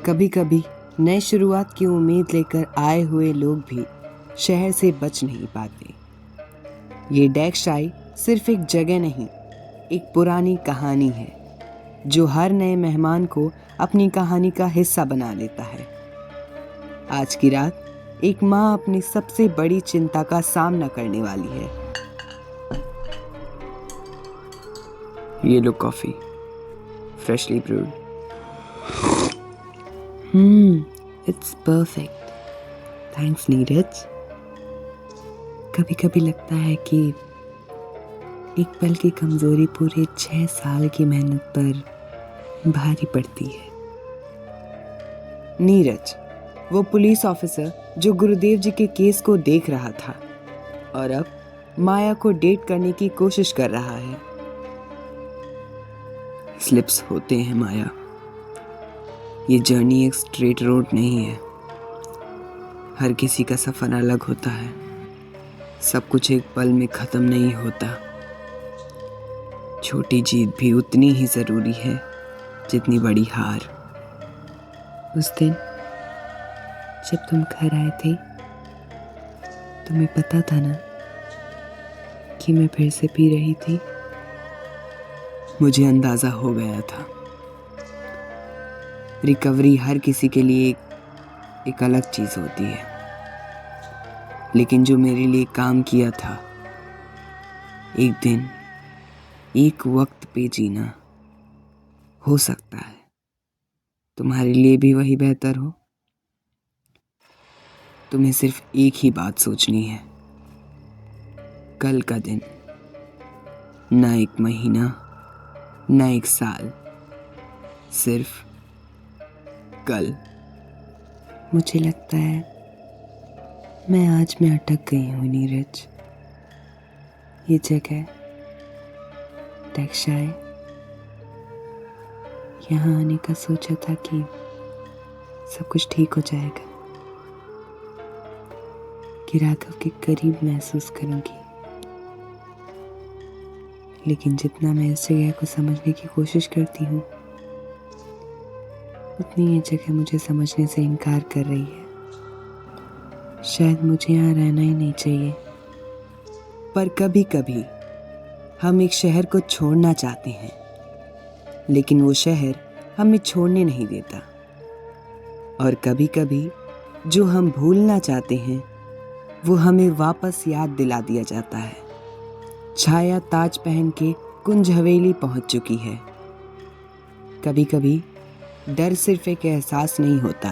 कभी कभी नई शुरुआत की उम्मीद लेकर आए हुए लोग भी शहर से बच नहीं पाते। ये डैक्शाई सिर्फ एक जगह नहीं, एक पुरानी कहानी है जो हर नए मेहमान को अपनी कहानी का हिस्सा बना लेता है। आज की रात एक माँ अपनी सबसे बड़ी चिंता का सामना करने वाली है। ये लो coffee, freshly brewed. It's perfect. Thanks Neeraj. कभी कभी लगता है कि एक पल की कमजोरी पूरे 6 साल की मेहनत पर भारी पड़ती है। नीरज, वो पुलिस ऑफिसर जो गुरुदेव जी के केस को देख रहा था और अब माया को डेट करने की कोशिश कर रहा है। स्लिप्स होते हैं माया, ये जर्नी एक स्ट्रेट रोड नहीं है। हर किसी का सफर अलग होता है। सब कुछ एक पल में खत्म नहीं होता। छोटी जीत भी उतनी ही जरूरी है जितनी बड़ी हार। उस दिन जब तुम घर आए थे, तुम्हें पता था ना कि मैं फिर से पी रही थी। मुझे अंदाजा हो गया था। रिकवरी हर किसी के लिए एक अलग चीज होती है, लेकिन जो मेरे लिए काम किया था, एक दिन एक वक्त पे जीना, हो सकता है तुम्हारे लिए भी वही बेहतर हो। तुम्हें सिर्फ एक ही बात सोचनी है, कल का दिन, ना एक महीना, ना एक साल, सिर्फ कल। मुझे लगता है मैं आज में अटक गई हूँ नीरज। ये जगह डैक्शाई, यहाँ आने का सोचा था कि सब कुछ ठीक हो जाएगा, कि राघव के करीब महसूस करूंगी। लेकिन जितना मैं इस जगह को समझने की कोशिश करती हूँ, उतनी ये जगह मुझे समझने से इनकार कर रही है। शायद मुझे यहाँ रहना ही नहीं चाहिए। पर कभी कभी हम एक शहर को छोड़ना चाहते हैं, लेकिन वो शहर हमें छोड़ने नहीं देता। और कभी कभी जो हम भूलना चाहते हैं, वो हमें वापस याद दिला दिया जाता है। छाया ताज पहन के कुंज हवेली पहुंच चुकी है। कभी कभी डर सिर्फ एक एहसास नहीं होता,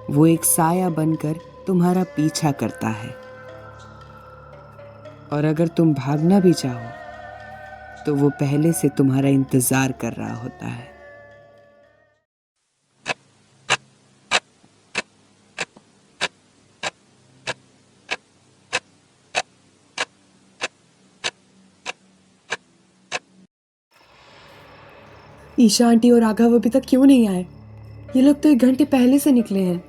वो एक साया बनकर तुम्हारा पीछा करता है। और अगर तुम भागना भी चाहो तो वो पहले से तुम्हारा इंतजार कर रहा होता है। ईशा आंटी और राघव अभी तक क्यों नहीं आए? ये लोग तो 1 घंटे पहले से निकले हैं।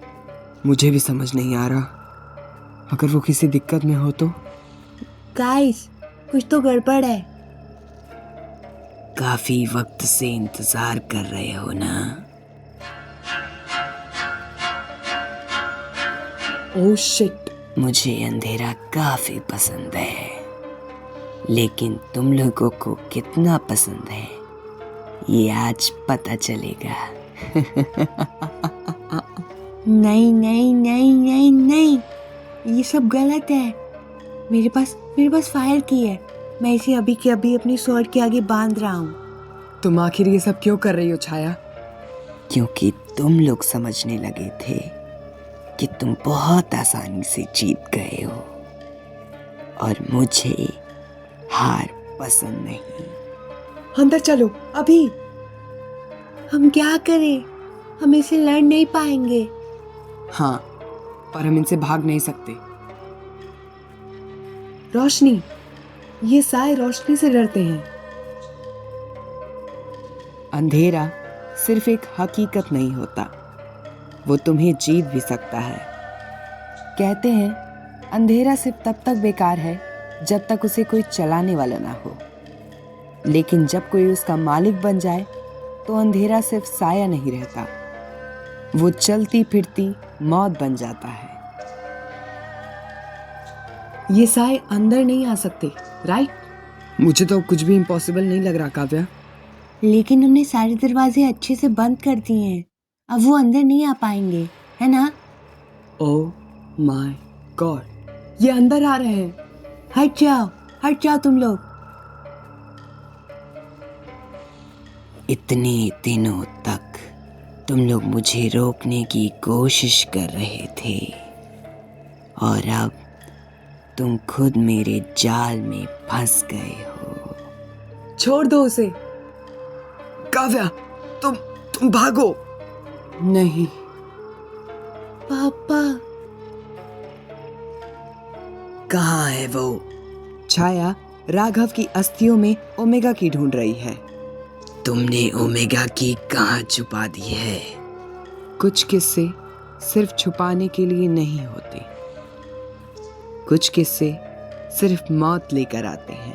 मुझे भी समझ नहीं आ रहा। अगर वो किसी दिक्कत में हो तो? गाइस, कुछ तो गड़बड़ है। काफी वक्त से इंतजार कर रहे हो ना? Oh shit. मुझे अंधेरा काफी पसंद है, लेकिन तुम लोगों को कितना पसंद है ये आज पता चलेगा। नहीं नहीं नहीं नहीं नहीं, ये सब गलत है। मेरे पास फायर की है। मैं इसे अभी के अभी अपनी स्वॉर्ड के आगे बांध रहा हूँ। तुम आखिर ये सब क्यों कर रही हो छाया? क्योंकि तुम लोग समझने लगे थे कि तुम बहुत आसानी से जीत गए हो, और मुझे हार पसंद नहीं। अंदर चलो अभी। हम क्या करें? हम इसे लड़ नहीं पाएंगे। हाँ, पर हम इनसे भाग नहीं सकते। रोशनी, ये साए रोशनी से डरते हैं। अंधेरा सिर्फ एक हकीकत नहीं होता, वो तुम्हें जीत भी सकता है। कहते हैं अंधेरा सिर्फ तब तक बेकार है जब तक उसे कोई चलाने वाला ना हो, लेकिन जब कोई उसका मालिक बन जाए तो अंधेरा सिर्फ साया नहीं रहता, वो चलती फिरती मौत बन जाता है। ये साए अंदर नहीं आ सकते, राइट? मुझे तो कुछ भी इम्पॉसिबल नहीं लग रहा काव्या। लेकिन हमने सारे दरवाजे अच्छे से बंद कर दिए हैं, अब वो अंदर नहीं आ पाएंगे, है ना? ओह माय गॉड, ये अंदर आ रहे हैं। हट जाओ तुम लोग। इतने दिनों तक तुम लोग मुझे रोकने की कोशिश कर रहे थे और अब तुम खुद मेरे जाल में फंस गए हो। छोड़ दो उसे। काव्या, तुम भागो। नहीं। पापा। कहाँ है वो? छाया राघव की अस्थियों में ओमेगा की ढूंढ रही है। तुमने ओमेगा की कहाँ छुपा दी है? कुछ किस्से सिर्फ छुपाने के लिए नहीं होते, कुछ किस्से सिर्फ मौत लेकर आते हैं।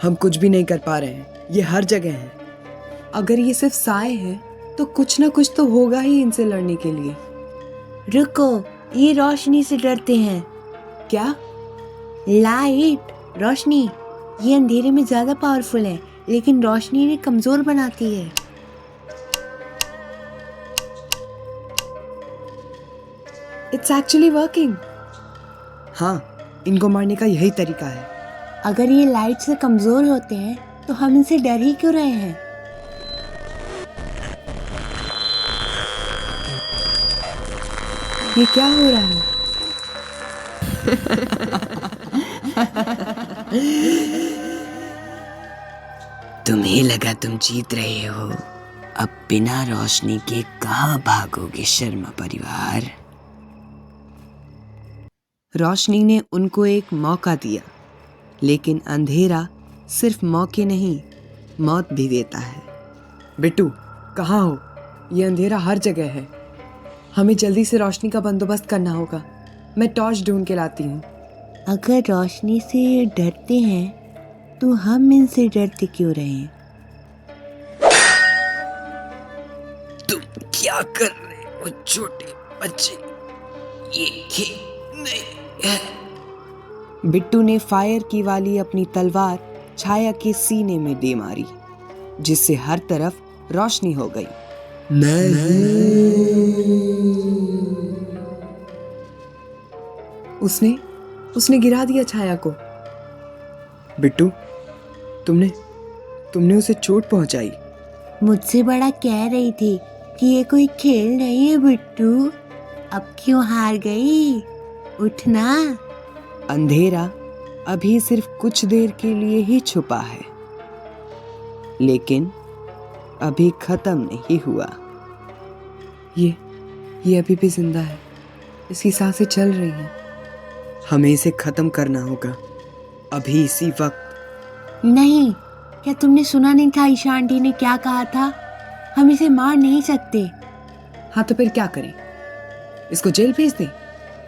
हम कुछ भी नहीं कर पा रहे हैं, ये हर जगह है। अगर ये सिर्फ साए हैं तो कुछ ना कुछ तो होगा ही इनसे लड़ने के लिए। रुको, ये रोशनी से डरते हैं। क्या? लाइट, रोशनी। ये अंधेरे में ज्यादा पावरफुल है, लेकिन रोशनी इन्हें कमजोर बनाती है। It's actually working. हाँ, इनको मारने का यही तरीका है। अगर ये लाइट से कमजोर होते हैं तो हम इनसे डर ही क्यों रहे हैं? ये क्या हो रहा है? तुम्हें लगा तुम जीत रहे हो, अब बिना रोशनी के कहाँ भागोगे शर्मा परिवार। रोशनी ने उनको एक मौका दिया, लेकिन अंधेरा सिर्फ मौके नहीं, मौत भी देता है। बिट्टू, कहाँ हो? ये अंधेरा हर जगह है। हमें जल्दी से रोशनी का बंदोबस्त करना होगा। मैं टॉर्च ढूंढ के लाती हूँ। अगर रोशनी से ये डरते हैं तो हम इनसे डरते क्यों रहे हैं? तुम क्या कर रहे हो छोटे बच्चे? ये नहीं है। बिट्टू ने फायर की वाली अपनी तलवार छाया के सीने में दे मारी, जिससे हर तरफ रोशनी हो गई। उसने गिरा दिया छाया को। बिट्टू, तुमने उसे चोट पहुंचाई। मुझसे बड़ा कह रही थी कि ये कोई खेल नहीं है बिट्टू। अब क्यों हार गई? उठना। अंधेरा अभी सिर्फ कुछ देर के लिए ही छुपा है, लेकिन अभी खत्म नहीं हुआ। ये अभी भी जिंदा है। इसकी सांसें चल रही हैं। हमें इसे खत्म करना होगा, अभी इसी वक्त। नहीं, क्या तुमने सुना नहीं था ईशा आंटी ने क्या कहा था? हम इसे मार नहीं सकते। हाँ, तो फिर क्या करें? इसको जेल भेज दें?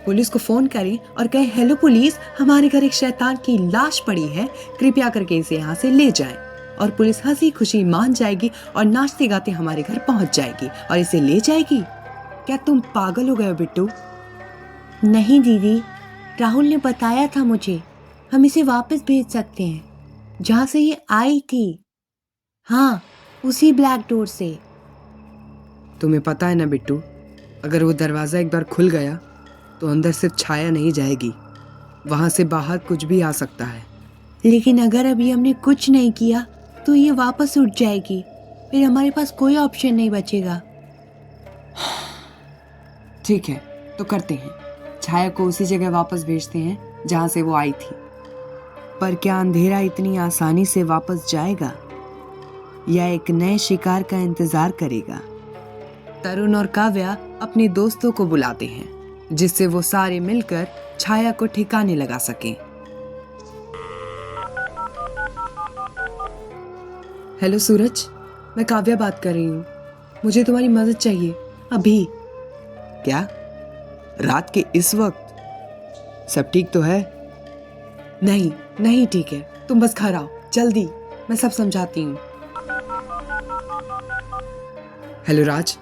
पुलिस को फोन करें और कहें, हेलो पुलिस, हमारे घर एक शैतान की लाश पड़ी है, कृपया करके इसे यहाँ से ले जाएं। और पुलिस हंसी खुशी मान जाएगी और नाचते गाते हमारे घर पहुंच जाएगी और इसे ले जाएगी। क्या तुम पागल हो गए हो बिट्टू? नहीं दीदी, राहुल ने बताया था मुझे, हम इसे वापस भेज सकते हैं जहाँ से ये आई थी। हाँ, उसी ब्लैक डोर से। तुम्हें पता है ना बिट्टू, अगर वो दरवाज़ा एक बार खुल गया तो अंदर सिर्फ छाया नहीं जाएगी, वहाँ से बाहर कुछ भी आ सकता है। लेकिन अगर अभी हमने कुछ नहीं किया तो ये वापस उठ जाएगी, फिर हमारे पास कोई ऑप्शन नहीं बचेगा। ठीक है, तो करते हैं। छाया को उसी जगह वापस भेजते हैं जहाँ से वो आई थी। पर क्या अंधेरा इतनी आसानी से वापस जाएगा या एक नए शिकार का इंतजार करेगा? तरुण और काव्या अपने दोस्तों को बुलाते हैं, जिससे वो सारे मिलकर छाया को ठिकाने लगा सकें। हेलो सूरज, मैं काव्या बात कर रही हूँ। मुझे तुम्हारी मदद चाहिए अभी। क्या? रात के इस वक्त? सब ठीक तो है? नहीं ठीक है, तुम बस घर आओ जल्दी, मैं सब समझाती हूँ। हेलो राज,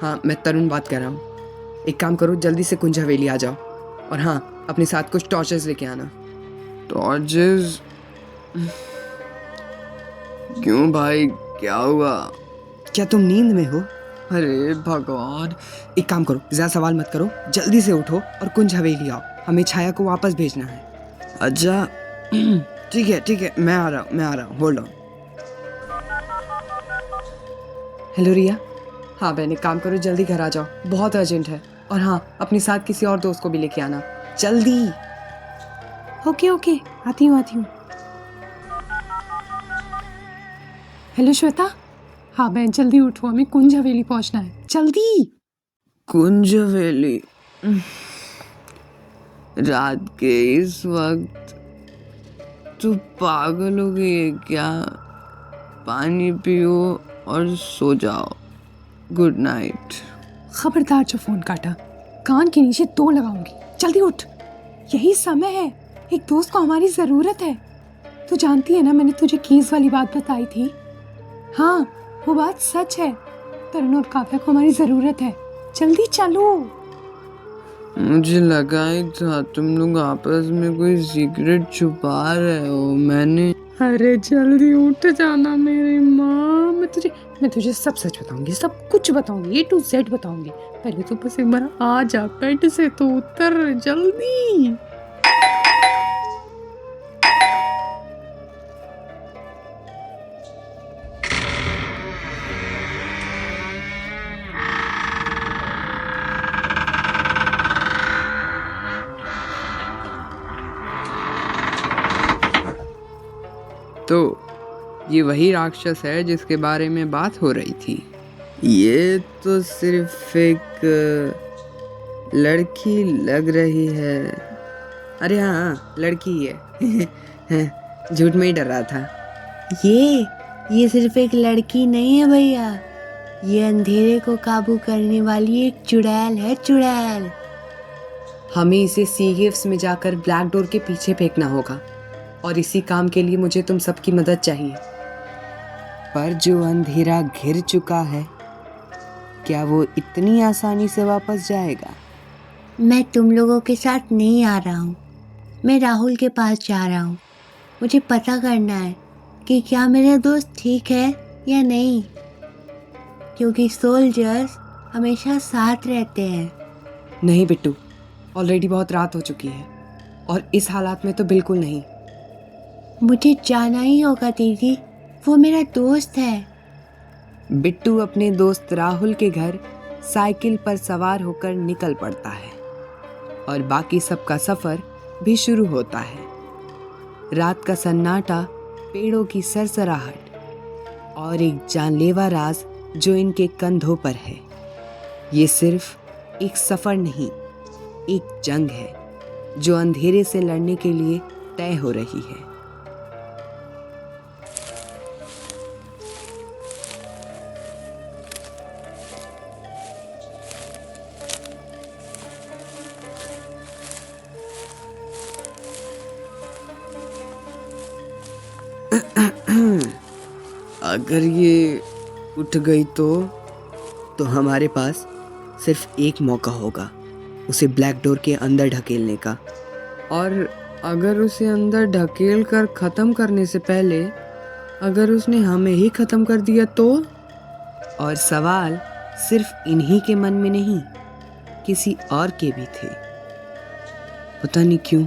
हाँ, मैं तरुण बात कर रहा हूँ। एक काम करो, जल्दी से कुंज हवेली आ जाओ, और हाँ, अपने साथ कुछ टॉर्चेस लेके आना। टॉर्चेस? क्यों भाई, क्या हुआ? क्या तुम नींद में हो? अरे भगवान। एक काम करो, ज़्यादा सवाल मत करो, जल्दी से उठो और कुंज हवेली आओ, हमें छाया को वापस भेजना है। अच्छा ठीक है, मैं आ रहा हूँ, होल्ड ऑन। हेलो रिया। हाँ बहन, एक काम करो, जल्दी घर आ जाओ, बहुत अर्जेंट है। और हाँ, अपने साथ किसी और दोस्त को भी लेके आना, जल्दी। ओके ओके, आती हूँ। हेलो श्वेता। हाँ बहन, जल्दी उठो, हमें कुंज हवेली पहुंचना है, जल्दी। कुंज हवेली? रात के इस वक्त? तू पागल हो गई है क्या? पानी पियो और सो जाओ। Good night. खबरदार जो फोन काटा, कान के नीचे 2 लगाऊंगी। जल्दी उठ, यही समय है, एक दोस्त को हमारी जरूरत है। तू जानती है ना, मैंने तुझे कीज वाली बात बताई थी। हाँ, वो बात सच है, तरुण और काव्या को हमारी जरूरत है, जल्दी चलो। मुझे लगा ही था तुम लोग आपस में कोई सीक्रेट छुपा रहे हो। मैंने अरे जल्दी उठ जाना मेरी माँ, मैं तुझे सब सच बताऊंगी, सब कुछ बताऊंगी, A to Z बताऊंगी। पहले तो बस एक बार आ जा, बेड से तो उतर जल्दी। तो ये वही राक्षस है जिसके बारे में बात हो रही थी। ये तो सिर्फ एक लड़की लग रही है। अरे हाँ, लड़की ही है। झूठ में ही डर रहा था। ये सिर्फ एक लड़की नहीं है भैया, ये अंधेरे को काबू करने वाली एक चुड़ैल है, चुड़ैल। हमें इसे सी केव्स में जाकर ब्लैक डोर के पीछे फेंकना होगा, और इसी काम के लिए मुझे तुम सबकी मदद चाहिए। पर जो अंधेरा घिर चुका है, क्या वो इतनी आसानी से वापस जाएगा? मैं तुम लोगों के साथ नहीं आ रहा हूँ, मैं राहुल के पास जा रहा हूँ। मुझे पता करना है कि क्या मेरा दोस्त ठीक है या नहीं, क्योंकि सोल्जर्स हमेशा साथ रहते हैं। नहीं बिट्टू, ऑलरेडी बहुत रात हो चुकी है, और इस हालात में तो बिल्कुल नहीं। मुझे जाना ही होगा दीदी, वो मेरा दोस्त है। बिट्टू अपने दोस्त राहुल के घर साइकिल पर सवार होकर निकल पड़ता है, और बाकी सबका सफर भी शुरू होता है। रात का सन्नाटा, पेड़ों की सरसराहट और एक जानलेवा राज जो इनके कंधों पर है। ये सिर्फ एक सफर नहीं, एक जंग है जो अंधेरे से लड़ने के लिए तय हो रही है। अगर ये उठ गई तो हमारे पास सिर्फ एक मौका होगा, उसे ब्लैक डोर के अंदर ढकेलने का। और अगर उसे अंदर ढकेल कर ख़त्म करने से पहले अगर उसने हमें ही ख़त्म कर दिया तो? और सवाल सिर्फ इन्हीं के मन में नहीं, किसी और के भी थे। पता नहीं क्यों,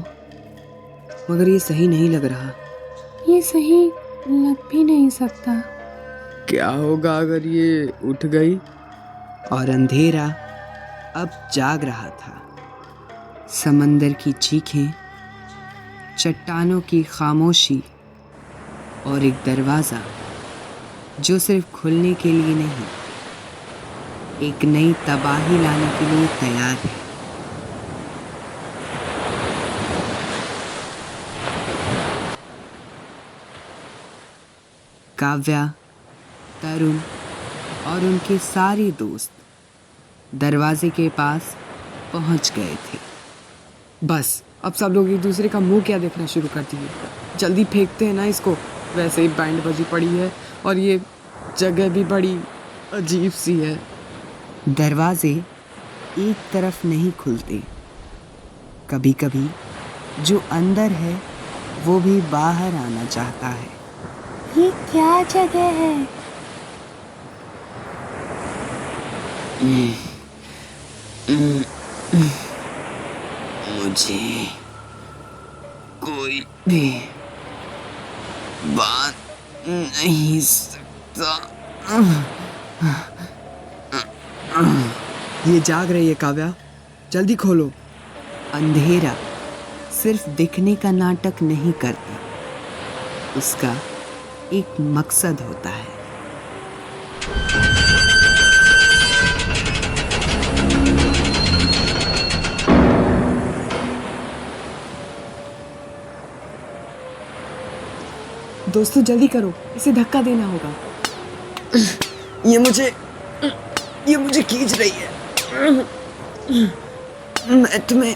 मगर ये सही नहीं लग रहा। ये सही लग भी नहीं सकता। क्या होगा अगर ये उठ गई? और अंधेरा अब जाग रहा था। समंदर की चीखें, चट्टानों की खामोशी, और एक दरवाज़ा जो सिर्फ खुलने के लिए नहीं, एक नई तबाही लाने के लिए तैयार है। काव्या, तरुण और उनके सारे दोस्त दरवाजे के पास पहुंच गए थे। बस अब सब लोग एक दूसरे का मुंह क्या देखना शुरू कर दिए। जल्दी फेंकते हैं ना इसको। वैसे ही बैंड बजी पड़ी है और ये जगह भी बड़ी अजीब सी है। दरवाजे एक तरफ नहीं खुलते। कभी कभी जो अंदर है वो भी बाहर आना चाहता है। ये क्या जगह है? मुझे कोई भी बात नहीं सकता। ये जाग रही है काव्या, जल्दी खोलो। अंधेरा सिर्फ दिखने का नाटक नहीं करता, उसका एक मकसद होता है। दोस्तों जल्दी करो, इसे धक्का देना होगा। ये मुझे खींच रही है। मैं तुम्हें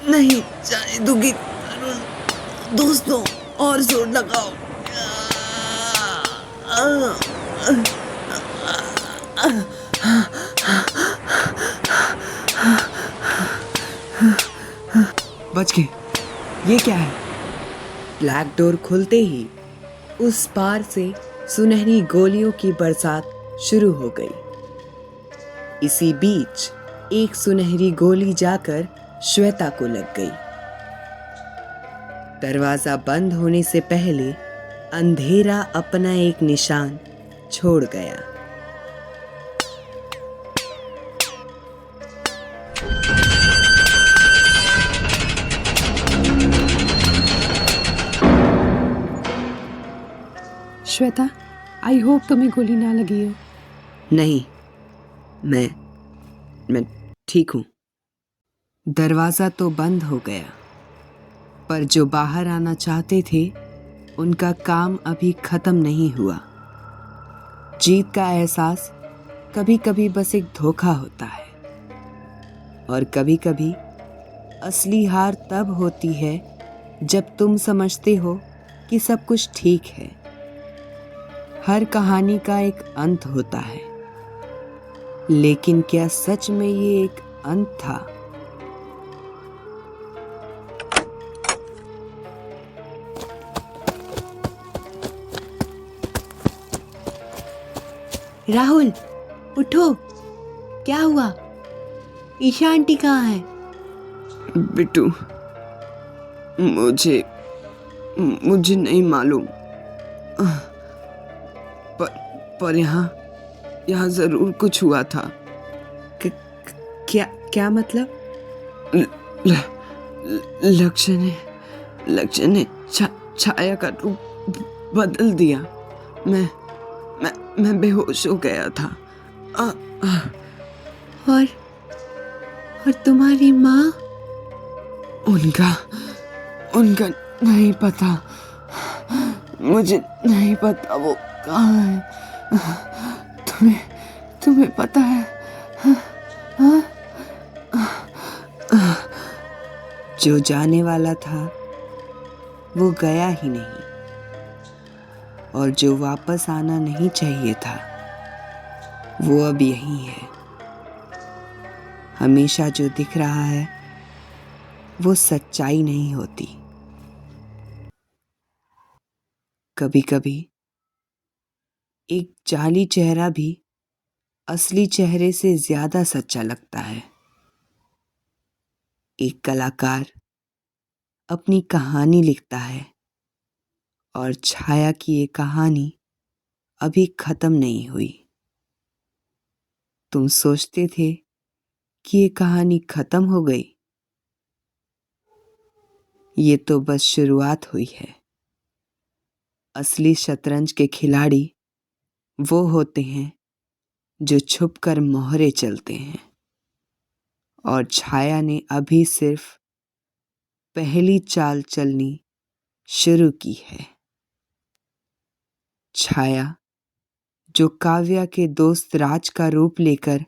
नहीं जाने दूंगी अरुण। दोस्तों और जोर लगाओ। बच गए। ये क्या है? ब्लैक डोर खुलते ही उस पार से सुनहरी गोलियों की बरसात शुरू हो गई। इसी बीच एक सुनहरी गोली जाकर श्वेता को लग गई। दरवाजा बंद होने से पहले अंधेरा अपना एक निशान छोड़ गया। श्वेता, आई होप तुम्हें गोली ना लगी हो। नहीं, मैं ठीक हूं। दरवाजा तो बंद हो गया, पर जो बाहर आना चाहते थे उनका काम अभी खत्म नहीं हुआ। जीत का एहसास कभी कभी बस एक धोखा होता है, और कभी कभी असली हार तब होती है जब तुम समझते हो कि सब कुछ ठीक है। हर कहानी का एक अंत होता है, लेकिन क्या सच में ये एक अंत था? राहुल, उठो, क्या हुआ? ईशा आंटी कहाँ है? बिट्टू, मुझे नहीं मालूम, पर यहाँ जरूर कुछ हुआ था। क्या मतलब? लक्ष्य ने छाया का रूप बदल दिया। मैं बेहोश हो गया था। और तुम्हारी माँ? उनका नहीं पता। मुझे नहीं पता वो कहाँ है। तुम्हें पता है? जो जाने वाला था वो गया ही नहीं, और जो वापस आना नहीं चाहिए था वो अब यहीं है। हमेशा जो दिख रहा है वो सच्चाई नहीं होती। कभी कभी एक जाली चेहरा भी असली चेहरे से ज्यादा सच्चा लगता है। एक कलाकार अपनी कहानी लिखता है, और छाया की ये कहानी अभी खत्म नहीं हुई। तुम सोचते थे कि ये कहानी खत्म हो गई? ये तो बस शुरुआत हुई है। असली शतरंज के खिलाड़ी वो होते हैं जो छुपकर मोहरे चलते हैं, और छाया ने अभी सिर्फ पहली चाल चलनी शुरू की है। छाया, जो काव्या के दोस्त राज का रूप लेकर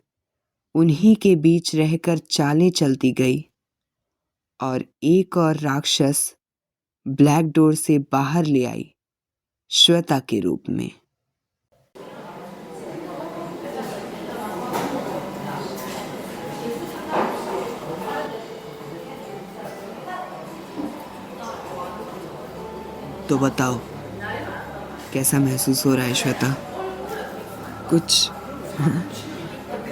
उन्हीं के बीच रहकर चालें चलती गई, और एक और राक्षस ब्लैक डोर से बाहर ले आई श्वेता के रूप में। तो बताओ, कैसा महसूस हो रहा है श्वेता? कुछ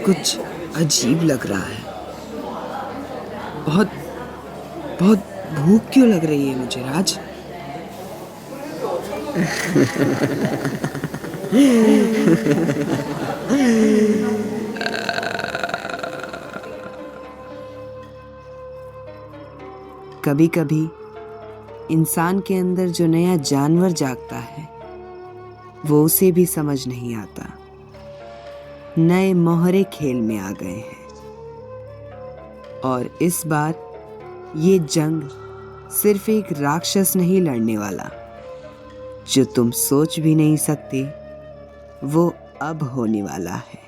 कुछ अजीब लग रहा है। बहुत बहुत भूख क्यों लग रही है मुझे राज? कभी कभी इंसान के अंदर जो नया जानवर जागता है वो उसे भी समझ नहीं आता। नए मोहरे खेल में आ गए हैं और इस बार ये जंग सिर्फ एक राक्षस नहीं लड़ने वाला। जो तुम सोच भी नहीं सकते वो अब होने वाला है।